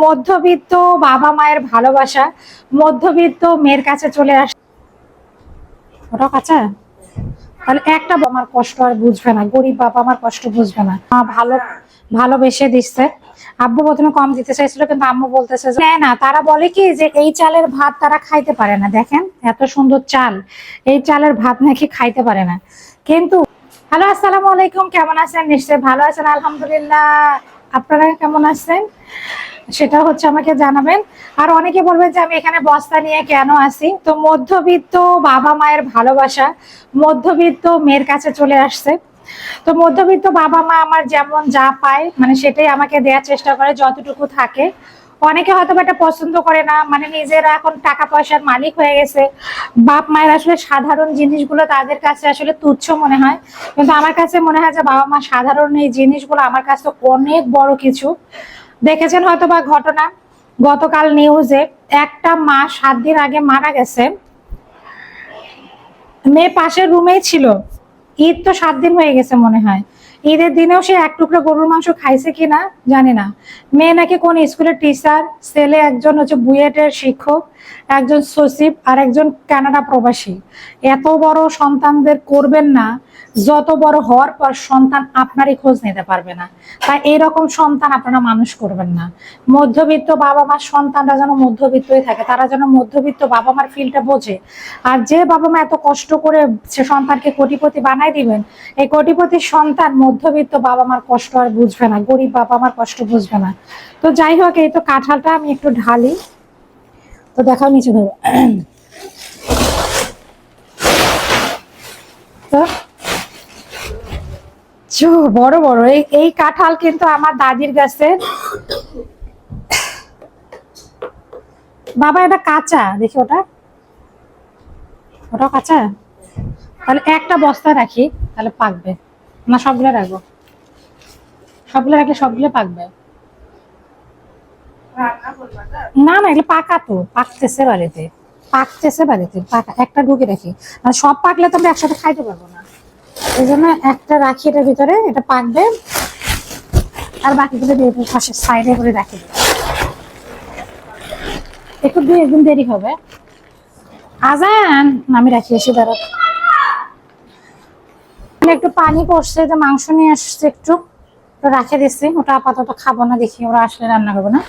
মধ্যবিত্ত বাবা মায়ের ভালোবাসা মধ্যবিত্ত মেয়ের কাছে চলে আসে। ওটা কাঁচা তাহলে একটা আমার কষ্ট আর বুঝবে না, গরিব বাবা আমার কষ্ট বুঝবে না। ভালোবেসে দিচ্ছে। আব্বু প্রথমে কম দিতে চাইছিল, কিন্তু আম্মু বলতেছে যে না, তারা বলে কি যে এই চালের ভাত তারা খাইতে পারে না। দেখেন এত সুন্দর চাল, এই চালের ভাত নাকি খাইতে পারে না। কিন্তু হ্যালো, আসসালামু আলাইকুম, কেমন আছেন? নিশ্চয়ই ভালো আছেন, আলহামদুলিল্লাহ। আপনারা কেমন আছেন সেটা হচ্ছে আমাকে জানাবেন। আর অনেকে বলবেন যে আমি এখানে বস্তা নিয়ে কেন আসি। তো মধ্যবিত্ত বাবা মায়ের ভালোবাসা মধ্যবিত্ত মেয়ের কাছে চলে আসছে। তো মধ্যবিত্ত বাবা মা আমার যেমন যা পায় মানে সেটাই আমাকে দেওয়ার চেষ্টা করে যতটুকু থাকে। অনেকে হয়তো এটা পছন্দ করে না, মানে নিজেরা এখন টাকা পয়সার মালিক হয়ে গেছে, বাপ মায়ের আসলে সাধারণ জিনিসগুলো তাদের কাছে আসলে তুচ্ছ মনে হয়। কিন্তু আমার কাছে মনে হয় যে বাবা মা সাধারণ এই জিনিসগুলো আমার কাছে অনেক বড় কিছু। দেখেছেন হয়তো বা ঘটনা, গতকাল নিউজে একটা মা 7 দিন আগে মারা গেছে। মেয়ে পাশের রুমেই ছিল। ঈদ তো 7 দিন হয়ে গেছে মনে হয়। ঈদের দিনেও সে এক টুকরো গরুর মাংস খাইছে কিনা জানি না। মেয়ে নাকি কোন স্কুলের টিচার, ছেলে একজন হচ্ছে বুয়েটের শিক্ষক, একজন সচিব, আর একজন কানাডা প্রবাসী। এত বড় সন্তানদের করবেন না, যত বড় হওয়ার পর সন্তান আপনারই খোঁজ নিতে পারবে না। তাই এইরকম সন্তান আপনারা মানুষ করবেন না। মধ্যবিত্ত বাবা মার সন্তানরা যেন মধ্যবিত্তই থাকে, তারা যেন মধ্যবিত্ত বাবা মার ফিলটা বোঝে। আর যে বাবা মা এত কষ্ট করে সে সন্তানকে কোটিপতি বানাই দিবেন, এই কোটিপতির সন্তান মধ্যবিত্ত বাবা মার কষ্ট আর বুঝবে না, গরিব বাবা মার কষ্ট বুঝবে না। তো যাই হোক, এই তো কাঁঠালটা আমি একটু ঢালি, তো দেখাও নিচে ধরো। তো বড় বড় এই কাঁঠাল কিন্তু আমার দাদির গাছে। বাবা এটা কাঁচা, দেখি ওটা ওটা কাঁচা। তাহলে একটা বস্তা রাখি, তাহলে পাকবে না? সবগুলো রাখবো, সবগুলো রাখলে সবগুলো পাকবে। না না, এগুলো পাকা, তো পাকতেছে বাড়িতে, পাকতেছে বাড়িতে পাকা। একটা ঢুকে রাখি, আর সব পাকলে তো আমরা একসাথে খাইতে পারবো না। এই জন্য একটা রাখি এটার ভিতরে, এটা পাকবে। আর বাকিগুলো দিয়ে পাশে সাইডে করে রাখি, একটু 2 একদিন দেরি হবে। আজান আমি রাখি এসে দাঁড়া। একটু পানি পড়ছে, যে মাংস নিয়ে আসছে একটু, তো রাখে দিচ্ছি। ওটা আপাতত খাবো না, দেখি ওরা আসলে রান্না করবো না।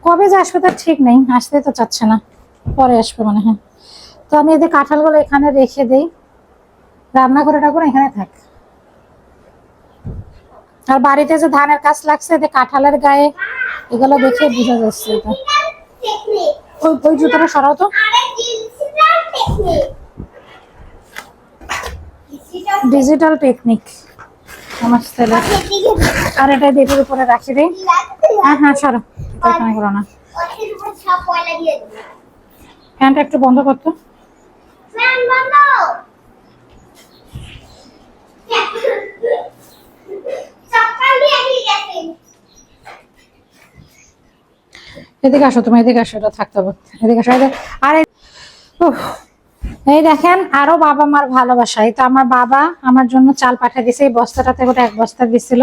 কবে যে আসবে তার ঠিক নেই, আসতে তো চাচ্ছে না, পরে আসবে মনে হয়। তো আমি এদের কাঁঠালগুলো এখানে রেখে দেই, রান্না করে রাখবো না, এখানে থাক। আর বাড়িতে যে ধানের কাজ লাগছে, এদের কাঁঠালের গায়ে এগুলো দেখে বোঝা যাচ্ছে। এটা ওই জুতোটা সরাও তো। ডিজিটাল টেকনিক আমার ছেলে। আর এটা দেবের উপরে রাখি দেই। হ্যাঁ হ্যাঁ, সরো, এখানে করো না। ফ্যানটা একটু বন্ধ করতো। এদিকে আসো, তুমি এদিকে আসো, এটা থাকতে হবে। এদিকে আসো। আর এই দেখেন আরো বাবা মার ভালোবাসা। এই তো আমার বাবা আমার জন্য চাল পাঠিয়ে দিছে, এই বস্তাটাতে করে 1 বস্তা দিছিল।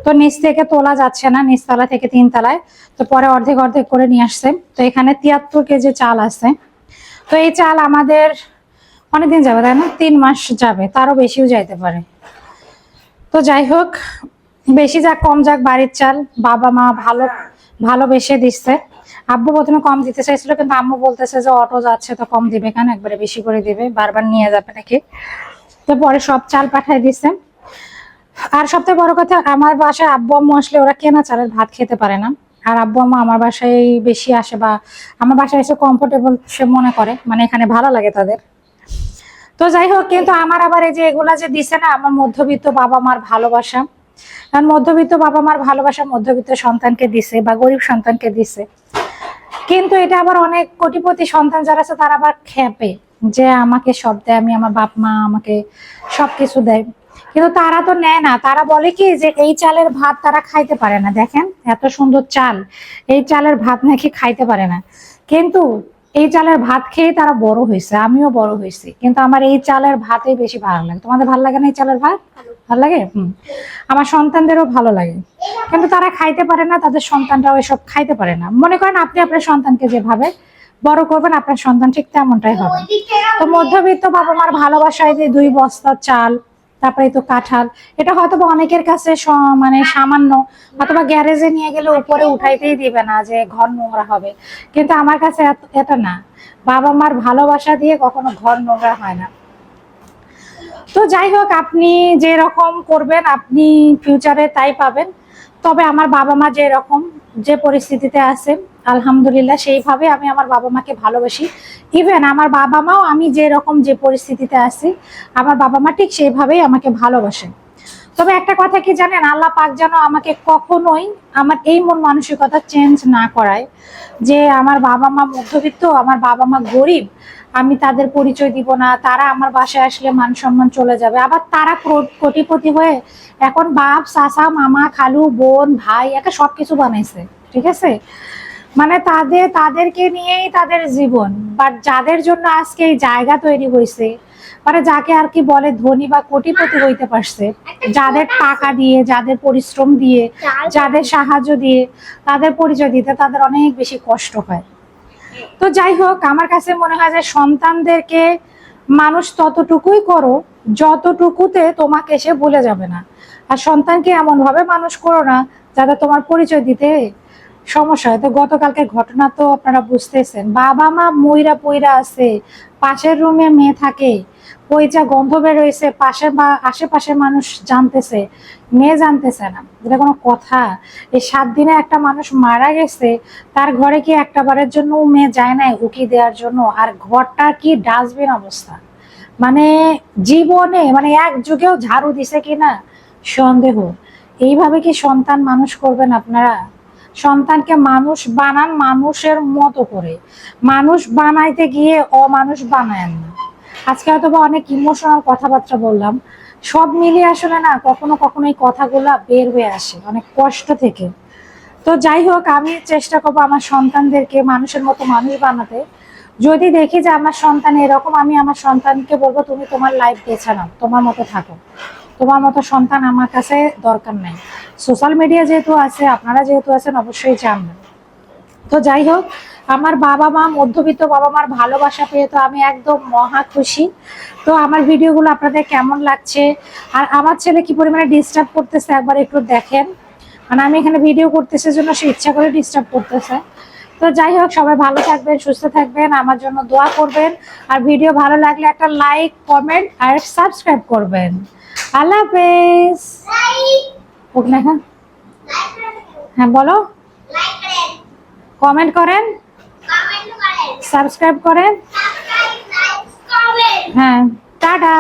তো নিচ থেকে তোলা যাচ্ছে না, নিচতলা থেকে 3 তলায়, তো পরে অর্ধেক অর্ধেক করে নিয়ে আসছে। তো এখানে 73 কেজি চাল আছে। তো এই চাল আমাদের অনেকদিন যাবে, তাই না? 3 মাস যাবে, তারও বেশিও যাইতে পারে। তো যাই হোক, বেশি যাক কম যাক, বাড়ির চাল বাবা মা ভালোবেসে দিচ্ছে। আব্বু প্রথমে কম দিতে চাইছিল, কিন্তু আম্মু বলতেছে যে অটো যাচ্ছে তো কম দিবে কেন, একবারে বেশি করে দিবে, বারবার নিয়ে যাবে নাকি। তো পরে সব চাল পাঠাই দিচ্ছে। আর সবথেকে বড় কথা, আমার বাসায় আব্বু আম্মু আসলে ওরা কেনা চালের ভাত খেতে পারে না। আর আব্বু আম্মু আমার বাসায় বেশি আসে, বা আমার বাসায় এসে কমফোর্টেবল সে মনে করে, মানে এখানে ভালো লাগে তাদের। তো যাই হোক, কিন্তু আমার আবার এই যে এগুলা যে দিছে না, আমার মধ্যবিত্ত বাবা মার ভালোবাসা। কারণ মধ্যবিত্ত বাবা মার ভালোবাসা মধ্যবিত্ত সন্তানকে দিছে বা গরিব সন্তানকে দিছে। কিন্তু এটা আবার অনেক কোটিপতি সন্তান যারা আছে, তারা আবার খেপে যে আমাকে সব দেয়, আমি আমার বাপ মা আমাকে সবকিছু দেয়। কিন্তু তারা তো নেয় না, তারা বলে কি যে এই চালের ভাত তারা খাইতে পারে না। দেখেন এত সুন্দর চাল, এই চালের ভাত নাকি খাইতে পারে না। কিন্তু এই চালের ভাত খেয়ে তারা বড় হয়েছে, আমিও বড় হয়েছি, কিন্তু আমার এই চালের ভাতেই বেশি ভালো লাগে। তোমাদের ভালো লাগে না এই চালের ভাত? ভালো লাগে। আমার সন্তানদেরও ভালো লাগে, কিন্তু তারা খাইতে পারে না, তাদের সন্তানরাও এসব খাইতে পারে না। মনে করেন আপনি আপনার সন্তানকে যেভাবে বড় করবেন আপনার সন্তান ঠিক তেমনটাই হবে। তো মধ্যবিত্ত বাবা মার ভালোবাসায় যে 2 বস্তা চাল, তারপরে তো কাঁঠাল, এটা হয়তো অনেকের কাছে মানে সামান্য, অথবা গ্যারেজে নিয়ে গেলে উপরে উঠাইতেই দিবে না যে ঘর নোংরা হবে, কিন্তু আমার কাছে এটা না। বাবা মার ভালোবাসা দিয়ে কখনো ঘর নোংরা হয় না। তো যাই হোক, আপনি যে রকম করবেন আপনি ফিউচারে তাই পাবেন। তবে আমার বাবা মা যে রকম যে পরিস্থিতিতে আছে আলহামদুলিল্লাহ সেইভাবে আমি আমার বাবা মাকে ভালোবাসি। ইভেন আমার বাবা মাও আমি যে রকম যে পরিস্থিতিতে আছি আমার বাবা মা ঠিক সেইভাবেই আমাকে ভালোবাসে। তবে একটা কথা কি জানেন, আল্লাহ পাক যেন আমাকে কখনোই আমার এই মন মানসিকতা চেঞ্জ না করায় যে আমার বাবা মা মধ্যবিত্ত, আমার বাবা মা গরিব, আমি তাদের পরিচয় দিব না, তারা আমার বাসায় আসলে মান সম্মান চলে যাবে। আবার তারা কোটিপতি হয়ে এখন বাপ চাচা মামা খালু বোন ভাই একে সবকিছু বানাইছে, ঠিক আছে, মানে তাদেরকে নিয়েই তাদের জীবন। বাট যাদের জন্য আজকে এই জায়গা তৈরি হয়েছে, মানে যাকে আর কি বলে ধনী বা কোটিপতি হইতে পারছে, যাদের টাকা দিয়ে, যাদের পরিশ্রম দিয়ে, যাদের সাহায্য দিয়ে তাদের পরিচয় দিতে তাদের অনেক বেশি কষ্ট হয়। তো যাই হোক, আমার কাছে মনে হয় যে সন্তানদেরকে মানুষ ততটুকুই করো যতটুকুতে তোমাকে সে ভুলে যাবে না। আর সন্তানকে এমন ভাবে মানুষ করো না যাতে তোমার পরিচয় দিতে সমস্যা হয়। তো গতকালকে ঘটনা তো আপনারা বুঝতেছেন, বাবা মা মইরা পইরা আছে, পাশের রুমে মেয়ে থাকে, পয়জা গন্ধ বের হয়েছে, পাশে বা আশেপাশের মানুষ জানতেছে, মেয়ে জানতেছে না। এটা কোনো কথা? এই 7 দিনে একটা মানুষ মারা গেছে, তার ঘরে কি একটা বারের জন্য মেয়ে যায় না উকি দেওয়ার জন্য? আর ঘরটা কি ডাস্টবিন অবস্থা, মানে জীবনে মানে এক যুগেও ঝাড়ু দিছে কিনা সন্দেহ। এইভাবে কি সন্তান মানুষ করবেন আপনারা? সন্তানকে মানুষ বানান মানুষের মতো করে, মানুষ বানাইতে গিয়ে অমানুষ বানায়েন না। আজকে হয়তো বা অনেক ইমোশনাল কথাবার্তা বললাম, সব মিলিয়ে আসলে না কখনো কখনো এই কথাগুলা বের হয়ে আসে অনেক কষ্ট থেকে। তো যাই হোক, আমি চেষ্টা করবো আমার সন্তানদেরকে মানুষের মতো মানুষ বানাতে। যদি দেখি যে আমার সন্তান এরকম, আমি আমার সন্তানকে বলবো তুমি তোমার লাইফ বেছে নাও, তোমার মতো থাকো, তোমার মতো সন্তান আমার কাছে দরকার নাই। সোশ্যাল মিডিয়া যেহেতু আছে, আপনারা যেহেতু আছেন অবশ্যই জানবেন। তো যাই হোক, আমার বাবা মা মধ্যবিত্ত বাবা মার ভালোবাসা পেয়ে তো আমি একদম মহা খুশি। তো আমার ভিডিওগুলো আপনাদের কেমন লাগছে, আর আমার ছেলে কি পরিমাণে ডিস্টার্ব করতেছে একবার একটু দেখেন। মানে আমি এখানে ভিডিও করতেছে জন্য সে ইচ্ছা করে ডিস্টার্ব করতেছে। তো যাই হোক, সবাই ভালো থাকবেন, সুস্থ থাকবেন, আমার জন্য দোয়া করবেন। আর ভিডিও ভালো লাগলে একটা লাইক কমেন্ট আর সাবস্ক্রাইব করবেন। আল্লাহ হাফেজ। হ্যাঁ হ্যাঁ বলো, কমেন্ট করেন, সাবস্ক্রাইব করেন। হ্যাঁ, টাটা।